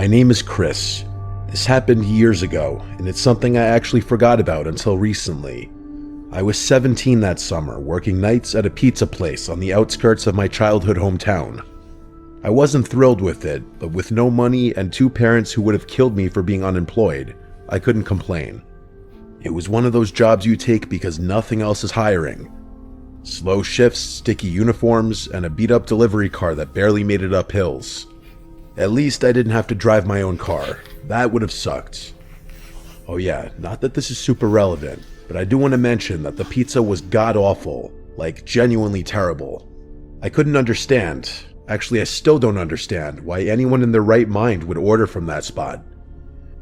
My name is Chris. This happened years ago, and it's something I actually forgot about until recently. I was 17 that summer, working nights at a pizza place on the outskirts of my childhood hometown. I wasn't thrilled with it, but with no money and two parents who would have killed me for being unemployed, I couldn't complain. It was one of those jobs you take because nothing else is hiring. Slow shifts, sticky uniforms, and a beat-up delivery car that barely made it up hills. At least I didn't have to drive my own car. That would have sucked. Oh yeah, not that this is super relevant, but I do want to mention that the pizza was god-awful, like genuinely terrible. I couldn't understand, actually I still don't understand, why anyone in their right mind would order from that spot.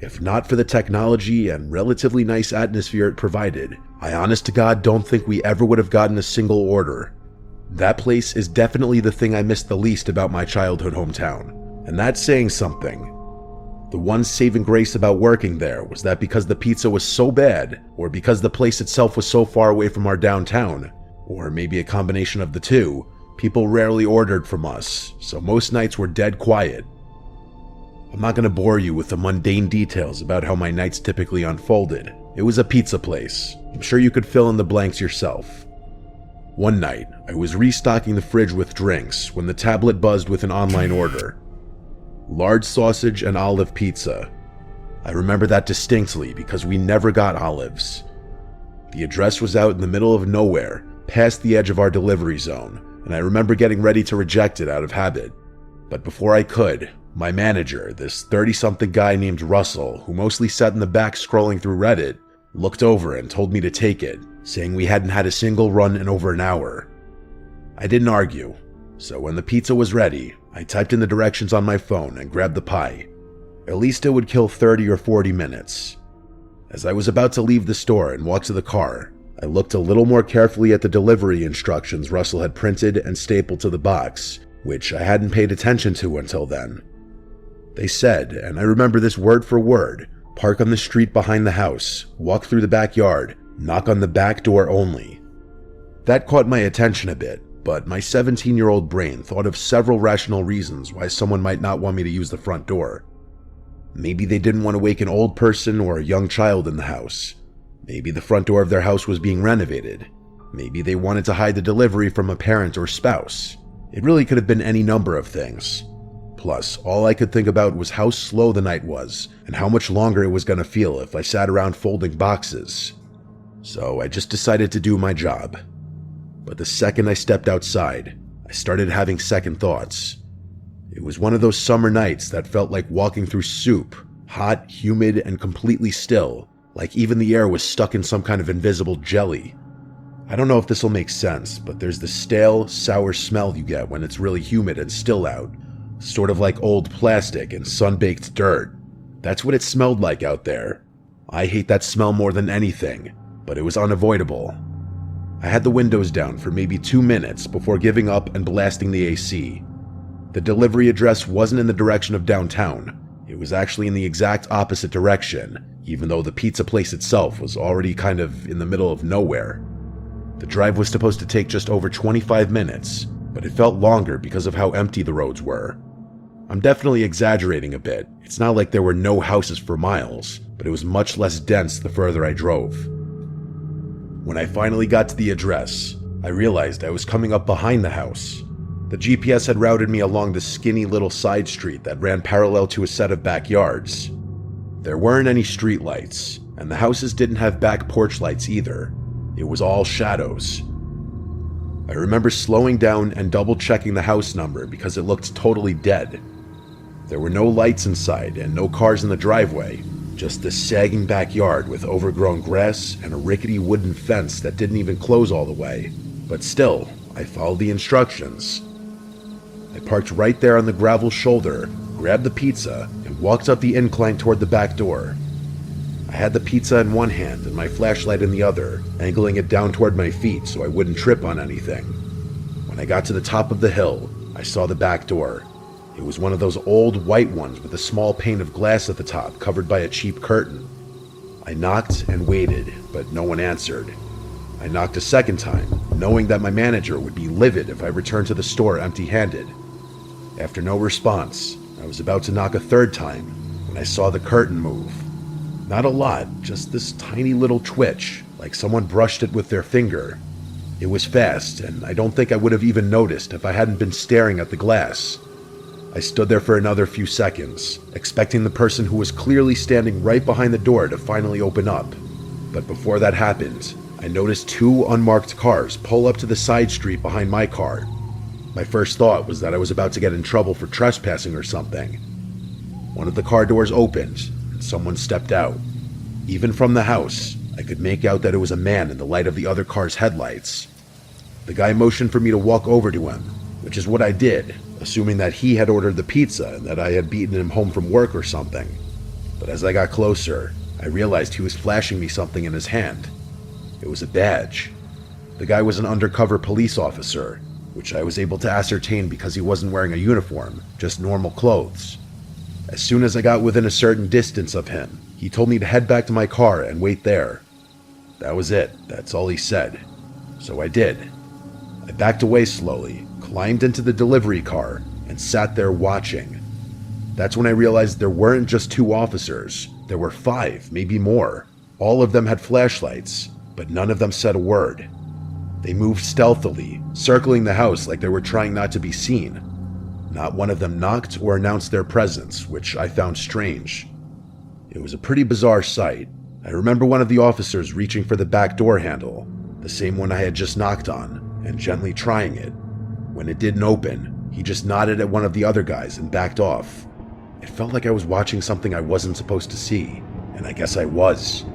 If not for the technology and relatively nice atmosphere it provided, I honest to God don't think we ever would have gotten a single order. That place is definitely the thing I missed the least about my childhood hometown. And that's saying something. The one saving grace about working there was that because the pizza was so bad, or because the place itself was so far away from our downtown, or maybe a combination of the two, people rarely ordered from us, so most nights were dead quiet. I'm not going to bore you with the mundane details about how my nights typically unfolded. It was a pizza place. I'm sure you could fill in the blanks yourself. One night, I was restocking the fridge with drinks when the tablet buzzed with an online order. Large sausage and olive pizza. I remember that distinctly because we never got olives. The address was out in the middle of nowhere, past the edge of our delivery zone, and I remember getting ready to reject it out of habit. But before I could, my manager, this 30-something guy named Russell, who mostly sat in the back scrolling through Reddit, looked over and told me to take it, saying we hadn't had a single run in over an hour. I didn't argue, so when the pizza was ready, I typed in the directions on my phone and grabbed the pie. At least it would kill 30 or 40 minutes. As I was about to leave the store and walk to the car, I looked a little more carefully at the delivery instructions Russell had printed and stapled to the box, which I hadn't paid attention to until then. They said, and I remember this word for word, park on the street behind the house, walk through the backyard, knock on the back door only. That caught my attention a bit, but my 17-year-old brain thought of several rational reasons why someone might not want me to use the front door. Maybe they didn't want to wake an old person or a young child in the house. Maybe the front door of their house was being renovated. Maybe they wanted to hide the delivery from a parent or spouse. It really could have been any number of things. Plus, all I could think about was how slow the night was and how much longer it was going to feel if I sat around folding boxes. So I just decided to do my job. But the second I stepped outside, I started having second thoughts. It was one of those summer nights that felt like walking through soup, hot, humid, and completely still, like even the air was stuck in some kind of invisible jelly. I don't know if this will make sense, but there's the stale, sour smell you get when it's really humid and still out, sort of like old plastic and sun-baked dirt. That's what it smelled like out there. I hate that smell more than anything, but it was unavoidable. I had the windows down for maybe 2 minutes before giving up and blasting the AC. The delivery address wasn't in the direction of downtown. It was actually in the exact opposite direction, even though the pizza place itself was already kind of in the middle of nowhere. The drive was supposed to take just over 25 minutes, but it felt longer because of how empty the roads were. I'm definitely exaggerating a bit. It's not like there were no houses for miles, but it was much less dense the further I drove. When I finally got to the address, I realized I was coming up behind the house. The GPS had routed me along the skinny little side street that ran parallel to a set of backyards. There weren't any street lights, and the houses didn't have back porch lights either. It was all shadows. I remember slowing down and double-checking the house number because it looked totally dead. There were no lights inside and no cars in the driveway. Just this sagging backyard with overgrown grass and a rickety wooden fence that didn't even close all the way. But still, I followed the instructions. I parked right there on the gravel shoulder, grabbed the pizza, and walked up the incline toward the back door. I had the pizza in one hand and my flashlight in the other, angling it down toward my feet so I wouldn't trip on anything. When I got to the top of the hill, I saw the back door. It was one of those old white ones with a small pane of glass at the top covered by a cheap curtain. I knocked and waited, but no one answered. I knocked a second time, knowing that my manager would be livid if I returned to the store empty-handed. After no response, I was about to knock a third time when I saw the curtain move. Not a lot, just this tiny little twitch, like someone brushed it with their finger. It was fast, and I don't think I would have even noticed if I hadn't been staring at the glass. I stood there for another few seconds, expecting the person who was clearly standing right behind the door to finally open up. But before that happened, I noticed two unmarked cars pull up to the side street behind my car. My first thought was that I was about to get in trouble for trespassing or something. One of the car doors opened, and someone stepped out. Even from the house, I could make out that it was a man in the light of the other car's headlights. The guy motioned for me to walk over to him, which is what I did, assuming that he had ordered the pizza and that I had beaten him home from work or something. But as I got closer, I realized he was flashing me something in his hand. It was a badge. The guy was an undercover police officer, which I was able to ascertain because he wasn't wearing a uniform, just normal clothes. As soon as I got within a certain distance of him, he told me to head back to my car and wait there. That was it. That's all he said. So I did. I backed away slowly, climbed into the delivery car, and sat there watching. That's when I realized there weren't just two officers. There were 5, maybe more. All of them had flashlights, but none of them said a word. They moved stealthily, circling the house like they were trying not to be seen. Not one of them knocked or announced their presence, which I found strange. It was a pretty bizarre sight. I remember one of the officers reaching for the back door handle, the same one I had just knocked on, and gently trying it. When it didn't open, he just nodded at one of the other guys and backed off. It felt like I was watching something I wasn't supposed to see, and I guess I was.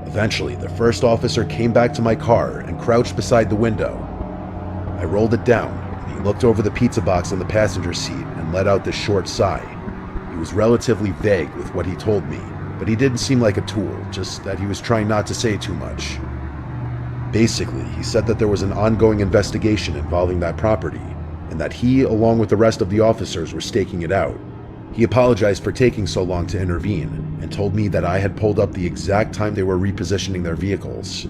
Eventually, the first officer came back to my car and crouched beside the window. I rolled it down, and he looked over the pizza box on the passenger seat and let out this short sigh. He was relatively vague with what he told me, but he didn't seem like a tool, just that he was trying not to say too much. Basically, he said that there was an ongoing investigation involving that property, and that he, along with the rest of the officers, were staking it out. He apologized for taking so long to intervene, and told me that I had pulled up the exact time they were repositioning their vehicles.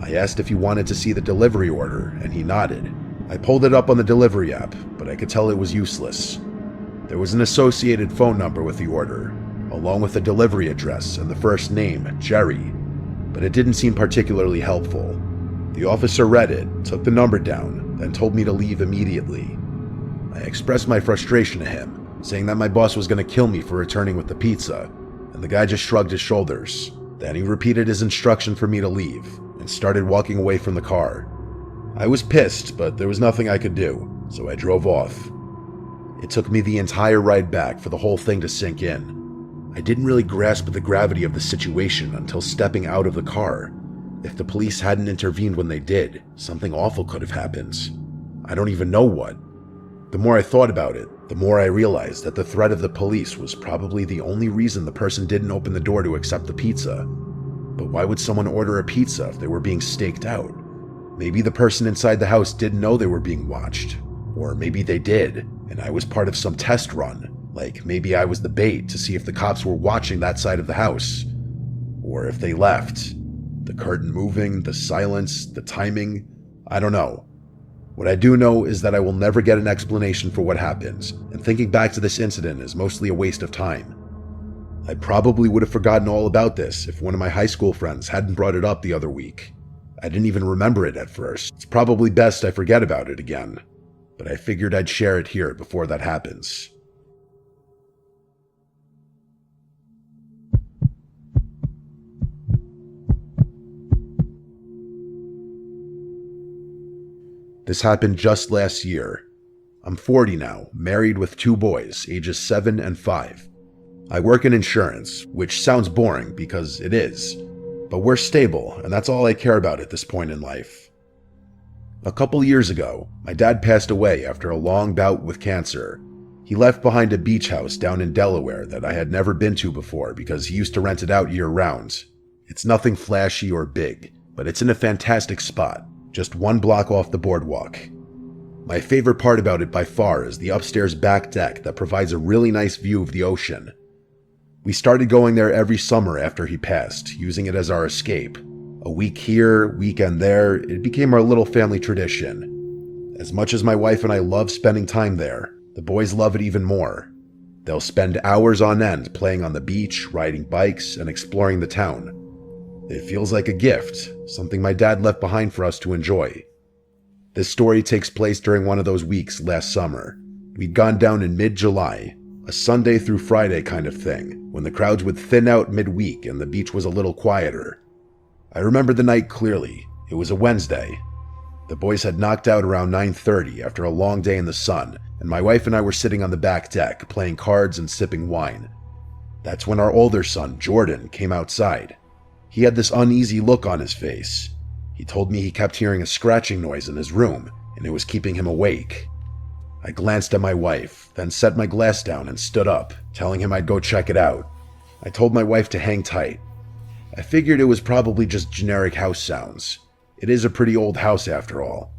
I asked if he wanted to see the delivery order, and he nodded. I pulled it up on the delivery app, but I could tell it was useless. There was an associated phone number with the order, along with the delivery address and the first name, Jerry, but it didn't seem particularly helpful. The officer read it, took the number down, then told me to leave immediately. I expressed my frustration to him, saying that my boss was going to kill me for returning with the pizza, and the guy just shrugged his shoulders. Then he repeated his instruction for me to leave, and started walking away from the car. I was pissed, but there was nothing I could do, so I drove off. It took me the entire ride back for the whole thing to sink in. I didn't really grasp the gravity of the situation until stepping out of the car. If the police hadn't intervened when they did, something awful could have happened. I don't even know what. The more I thought about it, the more I realized that the threat of the police was probably the only reason the person didn't open the door to accept the pizza. But why would someone order a pizza if they were being staked out? Maybe the person inside the house didn't know they were being watched. Or maybe they did, and I was part of some test run. Like maybe I was the bait to see if the cops were watching that side of the house. Or if they left. The curtain moving, the silence, the timing, I don't know. What I do know is that I will never get an explanation for what happened, and thinking back to this incident is mostly a waste of time. I probably would have forgotten all about this if one of my high school friends hadn't brought it up the other week. I didn't even remember it at first. It's probably best I forget about it again, but I figured I'd share it here before that happens. This happened just last year. I'm 40 now, married with 2 boys, ages 7 and 5. I work in insurance, which sounds boring because it is, but we're stable, and that's all I care about at this point in life. A couple years ago, my dad passed away after a long bout with cancer. He left behind a beach house down in Delaware that I had never been to before because he used to rent it out year-round. It's nothing flashy or big, but it's in a fantastic spot, just 1 block off the boardwalk. My favorite part about it by far is the upstairs back deck that provides a really nice view of the ocean. We started going there every summer after he passed, using it as our escape. A week here, weekend there, it became our little family tradition. As much as my wife and I love spending time there, the boys love it even more. They'll spend hours on end playing on the beach, riding bikes, and exploring the town. It feels like a gift, something my dad left behind for us to enjoy. This story takes place during one of those weeks last summer. We'd gone down in mid-July, a Sunday through Friday kind of thing, when the crowds would thin out midweek and the beach was a little quieter. I remember the night clearly. It was a Wednesday. The boys had knocked out around 9:30 after a long day in the sun, and my wife and I were sitting on the back deck playing cards and sipping wine. That's when our older son, Jordan, came outside. He had this uneasy look on his face. He told me he kept hearing a scratching noise in his room, and it was keeping him awake. I glanced at my wife, then set my glass down and stood up, telling him I'd go check it out. I told my wife to hang tight. I figured it was probably just generic house sounds. It is a pretty old house after all.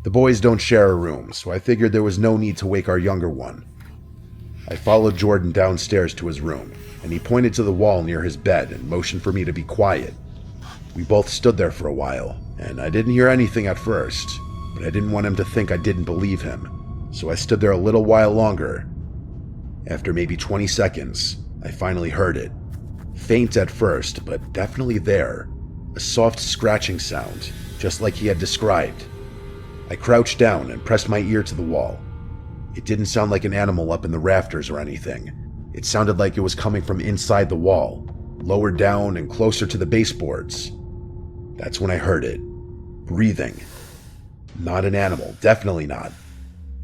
The boys don't share a room, so I figured there was no need to wake our younger one. I followed Jordan downstairs to his room, and he pointed to the wall near his bed and motioned for me to be quiet. We both stood there for a while, and I didn't hear anything at first, but I didn't want him to think I didn't believe him, so I stood there a little while longer. After maybe 20 seconds, I finally heard it. Faint at first, but definitely there. A soft scratching sound, just like he had described. I crouched down and pressed my ear to the wall. It didn't sound like an animal up in the rafters or anything. It sounded like it was coming from inside the wall, lower down and closer to the baseboards. That's when I heard it. Breathing. Not an animal, definitely not.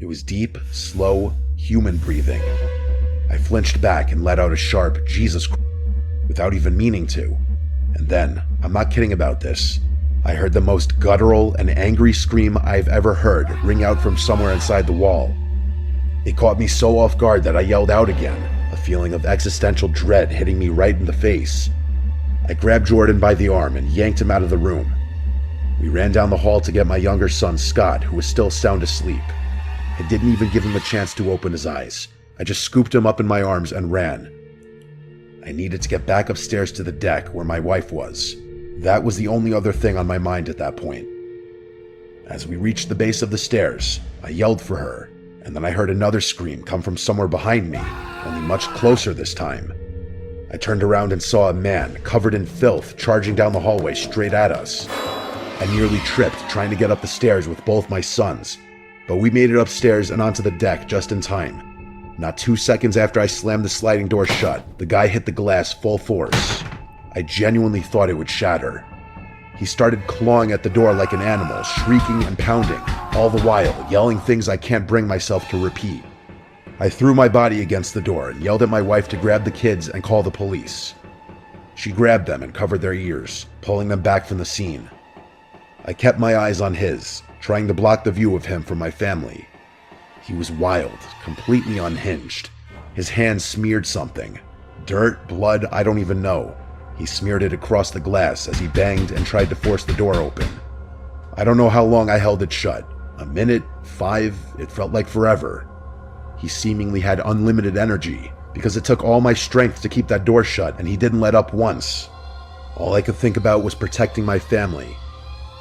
It was deep, slow, human breathing. I flinched back and let out a sharp "Jesus Christ," without even meaning to. And then, I'm not kidding about this, I heard the most guttural and angry scream I've ever heard ring out from somewhere inside the wall. It caught me so off guard that I yelled out again, a feeling of existential dread hitting me right in the face. I grabbed Jordan by the arm and yanked him out of the room. We ran down the hall to get my younger son, Scott, who was still sound asleep. I didn't even give him a chance to open his eyes. I just scooped him up in my arms and ran. I needed to get back upstairs to the deck where my wife was. That was the only other thing on my mind at that point. As we reached the base of the stairs, I yelled for her, and then I heard another scream come from somewhere behind me, only much closer this time. I turned around and saw a man, covered in filth, charging down the hallway straight at us. I nearly tripped trying to get up the stairs with both my sons, but we made it upstairs and onto the deck just in time. Not 2 seconds after I slammed the sliding door shut, the guy hit the glass full force. I genuinely thought it would shatter. He started clawing at the door like an animal, shrieking and pounding, all the while yelling things I can't bring myself to repeat. I threw my body against the door and yelled at my wife to grab the kids and call the police. She grabbed them and covered their ears, pulling them back from the scene. I kept my eyes on his, trying to block the view of him from my family. He was wild, completely unhinged. His hands smeared something. Dirt, blood, I don't even know. He smeared it across the glass as he banged and tried to force the door open. I don't know how long I held it shut. A minute, 5, it felt like forever. He seemingly had unlimited energy, because it took all my strength to keep that door shut, and he didn't let up once. All I could think about was protecting my family.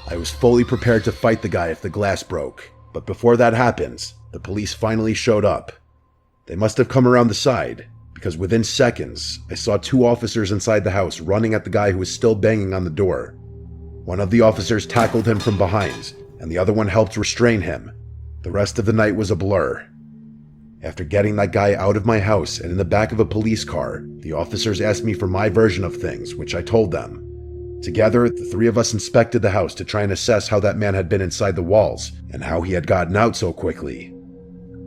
I was fully prepared to fight the guy if the glass broke, but before that happened, the police finally showed up. They must have come around the side, because within seconds, I saw 2 officers inside the house running at the guy who was still banging on the door. One of the officers tackled him from behind, and the other one helped restrain him. The rest of the night was a blur. After getting that guy out of my house and in the back of a police car, the officers asked me for my version of things, which I told them. Together, the 3 of us inspected the house to try and assess how that man had been inside the walls and how he had gotten out so quickly.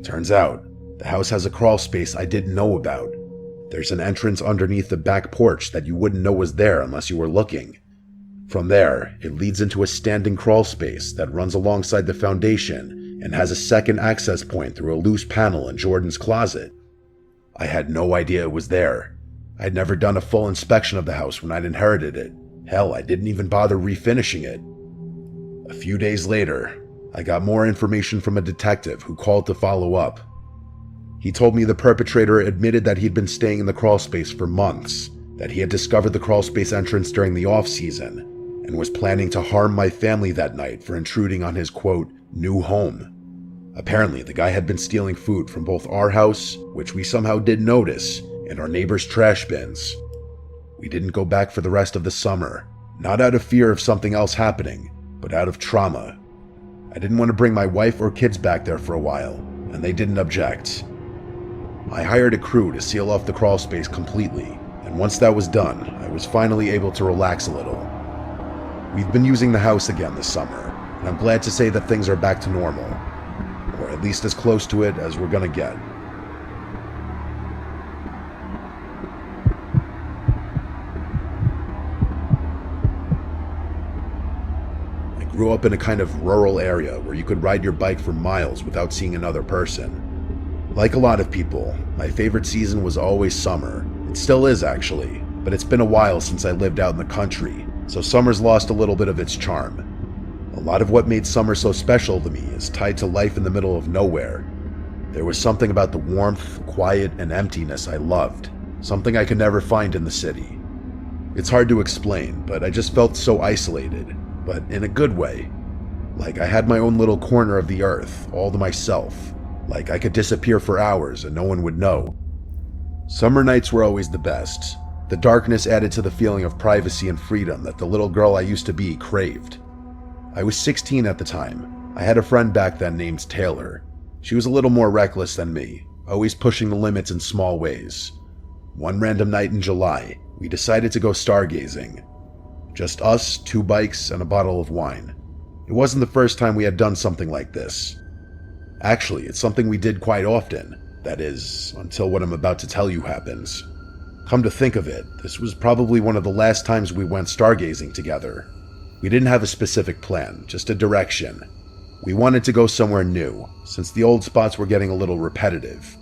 Turns out, the house has a crawl space I didn't know about. There's an entrance underneath the back porch that you wouldn't know was there unless you were looking. From there, it leads into a standing crawl space that runs alongside the foundation and has a second access point through a loose panel in Jordan's closet. I had no idea it was there. I'd never done a full inspection of the house when I'd inherited it. Hell, I didn't even bother refinishing it. A few days later, I got more information from a detective who called to follow up. He told me the perpetrator admitted that he'd been staying in the crawlspace for months, that he had discovered the crawlspace entrance during the off-season, and was planning to harm my family that night for intruding on his, quote, new home. Apparently, the guy had been stealing food from both our house, which we somehow did notice, and our neighbor's trash bins. We didn't go back for the rest of the summer, not out of fear of something else happening, but out of trauma. I didn't want to bring my wife or kids back there for a while, and they didn't object. I hired a crew to seal off the crawl space completely, and once that was done, I was finally able to relax a little. We've been using the house again this summer, and I'm glad to say that things are back to normal, or at least as close to it as we're gonna get. I grew up in a kind of rural area where you could ride your bike for miles without seeing another person. Like a lot of people, my favorite season was always summer. It still is actually, but it's been a while since I lived out in the country, so summer's lost a little bit of its charm. A lot of what made summer so special to me is tied to life in the middle of nowhere. There was something about the warmth, quiet, and emptiness I loved, something I could never find in the city. It's hard to explain, but I just felt so isolated, but in a good way. Like I had my own little corner of the earth, all to myself. Like I could disappear for hours and no one would know. Summer nights were always the best. The darkness added to the feeling of privacy and freedom that the little girl I used to be craved. I was 16 at the time. I had a friend back then named Taylor. She was a little more reckless than me, always pushing the limits in small ways. One random night in July, we decided to go stargazing. Just us, 2 bikes, and a bottle of wine. It wasn't the first time we had done something like this. Actually, it's something we did quite often. That is, until what I'm about to tell you happens. Come to think of it, this was probably one of the last times we went stargazing together. We didn't have a specific plan, just a direction. We wanted to go somewhere new, since the old spots were getting a little repetitive.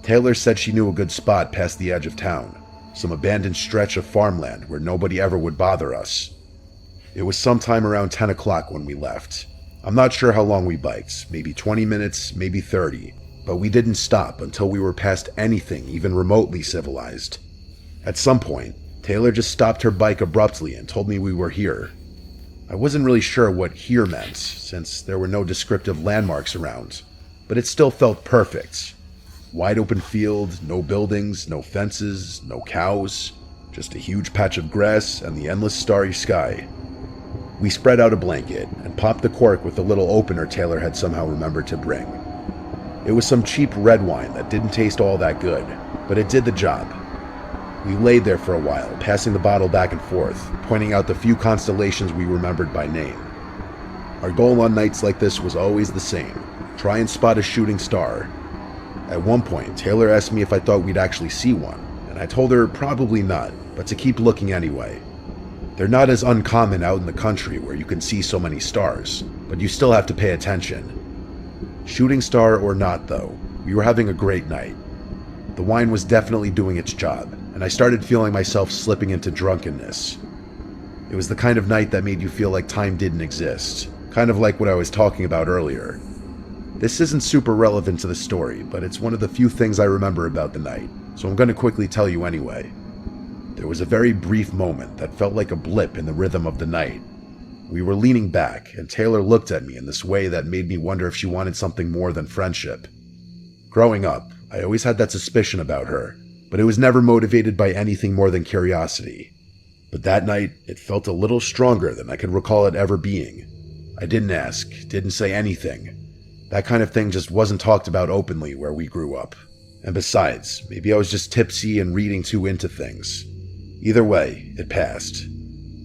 Taylor said she knew a good spot past the edge of town, some abandoned stretch of farmland where nobody ever would bother us. It was sometime around 10 o'clock when we left. I'm not sure how long we biked, maybe 20 minutes, maybe 30, but we didn't stop until we were past anything even remotely civilized. At some point, Taylor just stopped her bike abruptly and told me we were here. I wasn't really sure what here meant, since there were no descriptive landmarks around, but it still felt perfect. Wide open field, no buildings, no fences, no cows, just a huge patch of grass and the endless starry sky. We spread out a blanket and popped the cork with the little opener Taylor had somehow remembered to bring. It was some cheap red wine that didn't taste all that good, but it did the job. We laid there for a while, passing the bottle back and forth, pointing out the few constellations we remembered by name. Our goal on nights like this was always the same: try and spot a shooting star. At one point, Taylor asked me if I thought we'd actually see one, and I told her probably not, but to keep looking anyway. They're not as uncommon out in the country where you can see so many stars, but you still have to pay attention. Shooting star or not though, we were having a great night. The wine was definitely doing its job, and I started feeling myself slipping into drunkenness. It was the kind of night that made you feel like time didn't exist, kind of like what I was talking about earlier. This isn't super relevant to the story, but it's one of the few things I remember about the night, so I'm going to quickly tell you anyway. There was a very brief moment that felt like a blip in the rhythm of the night. We were leaning back, and Taylor looked at me in this way that made me wonder if she wanted something more than friendship. Growing up, I always had that suspicion about her, but it was never motivated by anything more than curiosity. But that night, it felt a little stronger than I could recall it ever being. I didn't ask, didn't say anything. That kind of thing just wasn't talked about openly where we grew up. And besides, maybe I was just tipsy and reading too into things. Either way, it passed.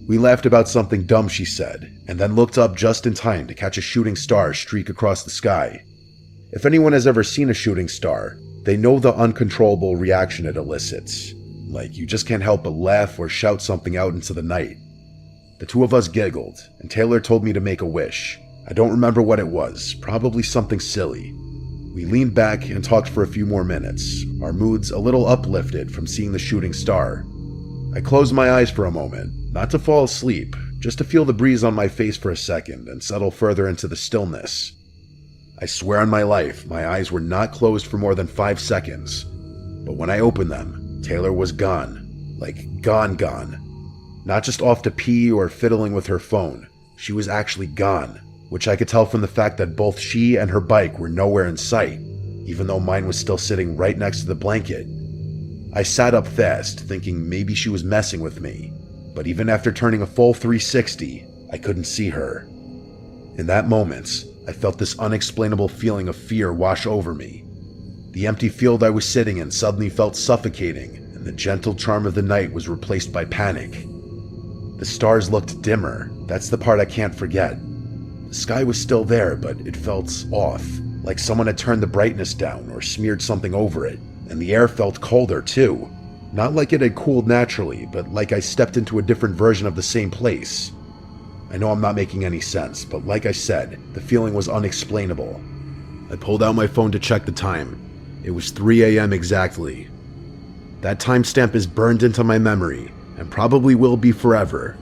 We laughed about something dumb she said, and then looked up just in time to catch a shooting star streak across the sky. If anyone has ever seen a shooting star, they know the uncontrollable reaction it elicits. Like you just can't help but laugh or shout something out into the night. The two of us giggled, and Taylor told me to make a wish. I don't remember what it was, probably something silly. We leaned back and talked for a few more minutes, our moods a little uplifted from seeing the shooting star. I closed my eyes for a moment, not to fall asleep, just to feel the breeze on my face for a second and settle further into the stillness. I swear on my life, my eyes were not closed for more than 5 seconds. But when I opened them, Taylor was gone. Like gone. Not just off to pee or fiddling with her phone. She was actually gone. which I could tell from the fact that both she and her bike were nowhere in sight, even though mine was still sitting right next to the blanket. I sat up fast, thinking maybe she was messing with me, but even after turning a full 360, I couldn't see her. In that moment, I felt this unexplainable feeling of fear wash over me. The empty field I was sitting in suddenly felt suffocating, and the gentle charm of the night was replaced by panic. The stars looked dimmer, that's the part I can't forget. The sky was still there, but it felt off, like someone had turned the brightness down or smeared something over it, and the air felt colder too. Not like it had cooled naturally, but like I stepped into a different version of the same place. I know I'm not making any sense, but like I said, the feeling was unexplainable. I pulled out my phone to check the time. It was 3 a.m. exactly. That timestamp is burned into my memory, and probably will be forever.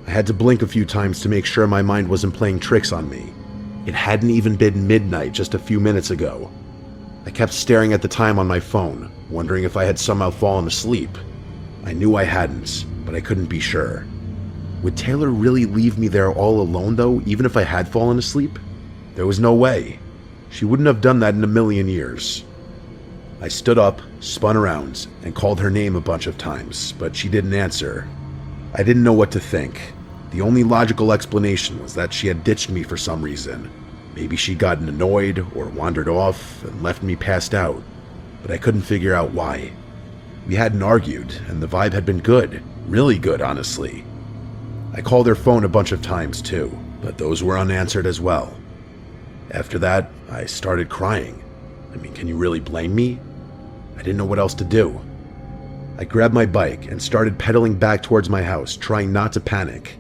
I had to blink a few times to make sure my mind wasn't playing tricks on me. It hadn't even been midnight just a few minutes ago. I kept staring at the time on my phone, wondering if I had somehow fallen asleep. I knew I hadn't, but I couldn't be sure. Would Taylor really leave me there all alone though, even if I had fallen asleep? There was no way. She wouldn't have done that in a million years. I stood up, spun around, and called her name a bunch of times, but she didn't answer. I didn't know what to think. The only logical explanation was that she had ditched me for some reason. Maybe she'd gotten annoyed or wandered off and left me passed out, but I couldn't figure out why. We hadn't argued, and the vibe had been good, really good, honestly. I called her phone a bunch of times too, but those were unanswered as well. After that, I started crying. I mean, can you really blame me? I didn't know what else to do. I grabbed my bike and started pedaling back towards my house, trying not to panic.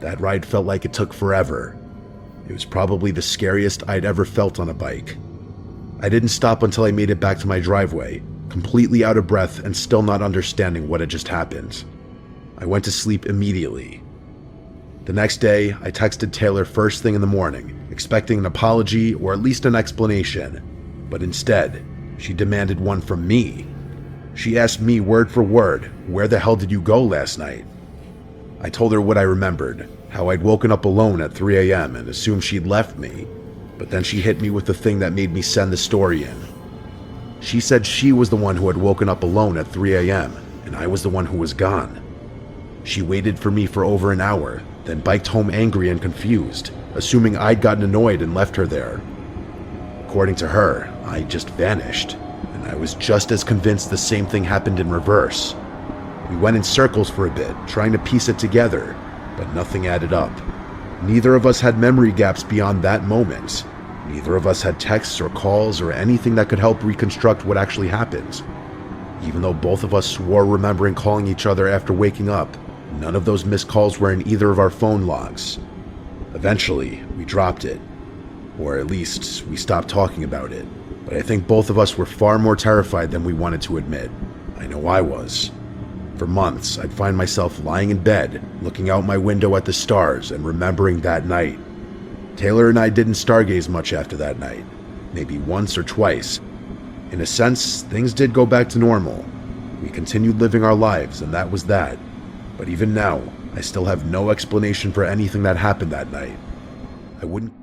That ride felt like it took forever. It was probably the scariest I'd ever felt on a bike. I didn't stop until I made it back to my driveway, completely out of breath and still not understanding what had just happened. I went to sleep immediately. The next day, I texted Taylor first thing in the morning, expecting an apology or at least an explanation, but instead, she demanded one from me. She asked me word for word, "Where the hell did you go last night?" I told her what I remembered, how I'd woken up alone at 3 a.m. and assumed she'd left me, but then she hit me with the thing that made me send the story in. She said she was the one who had woken up alone at 3 a.m., and I was the one who was gone. She waited for me for over an hour, then biked home angry and confused, assuming I'd gotten annoyed and left her there. According to her, I just vanished, and I was just as convinced the same thing happened in reverse. We went in circles for a bit, trying to piece it together, but nothing added up. Neither of us had memory gaps beyond that moment. Neither of us had texts or calls or anything that could help reconstruct what actually happened. Even though both of us swore remembering calling each other after waking up, none of those missed calls were in either of our phone logs. Eventually, we dropped it. Or at least, we stopped talking about it. But I think both of us were far more terrified than we wanted to admit. I know I was. For months, I'd find myself lying in bed, looking out my window at the stars and remembering that night. Taylor and I didn't stargaze much after that night. Maybe once or twice. In a sense, things did go back to normal. We continued living our lives, and that was that. But even now, I still have no explanation for anything that happened that night. I wouldn't